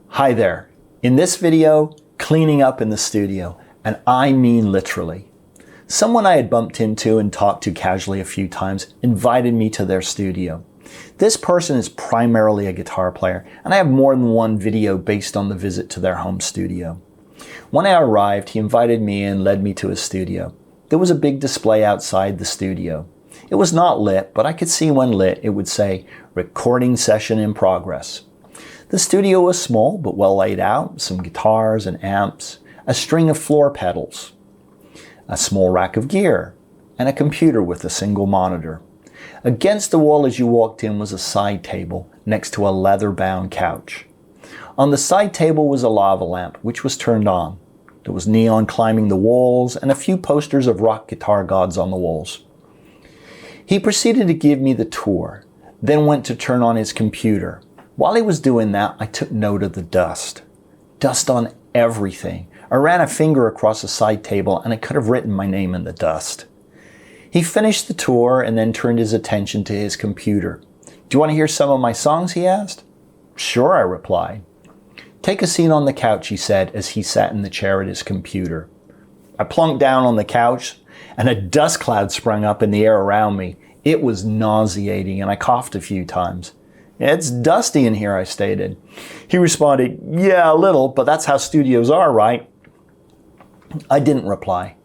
Hi there. In this video, cleaning up in the studio, and I mean literally. Someone I had bumped into and talked to casually a few times invited me to their studio. This person is primarily a guitar player, and I have more than one video based on the visit to their home studio. When I arrived, he invited me and led me to his studio. There was a big display outside the studio. It was not lit, but I could see when lit it would say, "Recording session in progress." The studio was small but well laid out, some guitars and amps, a string of floor pedals, a small rack of gear, and a computer with a single monitor. Against the wall as you walked in was a side table next to a leather-bound couch. On the side table was a lava lamp, which was turned on. There was neon climbing the walls and a few posters of rock guitar gods on the walls. He proceeded to give me the tour, then went to turn on his computer. While he was doing that, I took note of the dust. Dust on everything. I ran a finger across the side table and I could have written my name in the dust. He finished the tour and then turned his attention to his computer. "Do you want to hear some of my songs?" he asked. "Sure," I replied. "Take a seat on the couch," he said as he sat in the chair at his computer. I plunked down on the couch and a dust cloud sprung up in the air around me. It was nauseating and I coughed a few times. "It's dusty in here," I stated. He responded, "Yeah, a little, but that's how studios are, right?" I didn't reply.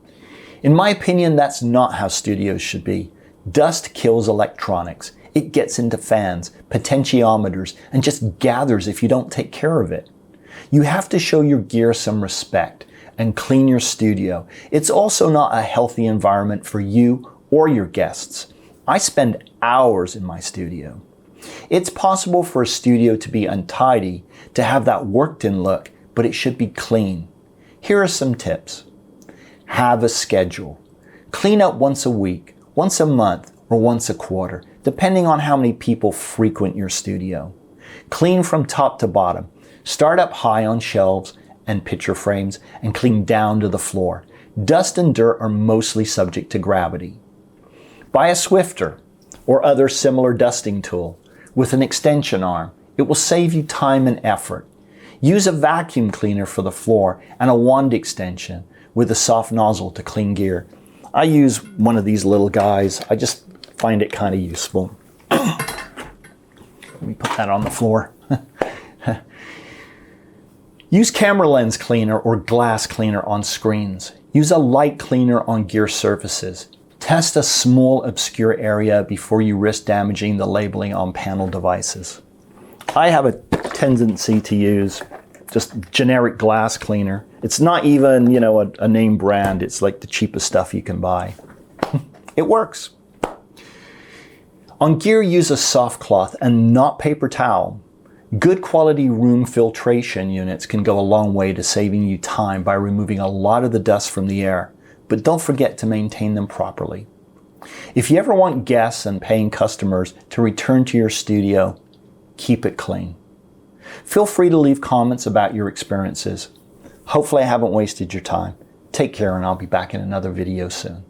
In my opinion, that's not how studios should be. Dust kills electronics. It gets into fans, potentiometers, and just gathers if you don't take care of it. You have to show your gear some respect and clean your studio. It's also not a healthy environment for you or your guests. I spend hours in my studio. It's possible for a studio to be untidy, to have that worked-in look, but it should be clean. Here are some tips. Have a schedule. Clean up once a week, once a month, or once a quarter, depending on how many people frequent your studio. Clean from top to bottom. Start up high on shelves and picture frames and clean down to the floor. Dust and dirt are mostly subject to gravity. Buy a Swiffer or other similar dusting tool with an extension arm. It will save you time and effort. Use a vacuum cleaner for the floor and a wand extension with a soft nozzle to clean gear. I use one of these little guys. I just find it kind of useful. Let me put that on the floor. Use camera lens cleaner or glass cleaner on screens. Use a light cleaner on gear surfaces. Test a small obscure area before you risk damaging the labeling on panel devices. I have a tendency to use just generic glass cleaner. It's not even, a name brand. It's like the cheapest stuff you can buy. It works. On gear, use a soft cloth and not paper towel. Good quality room filtration units can go a long way to saving you time by removing a lot of the dust from the air, but don't forget to maintain them properly. If you ever want guests and paying customers to return to your studio, keep it clean. Feel free to leave comments about your experiences. Hopefully I haven't wasted your time. Take care and I'll be back in another video soon.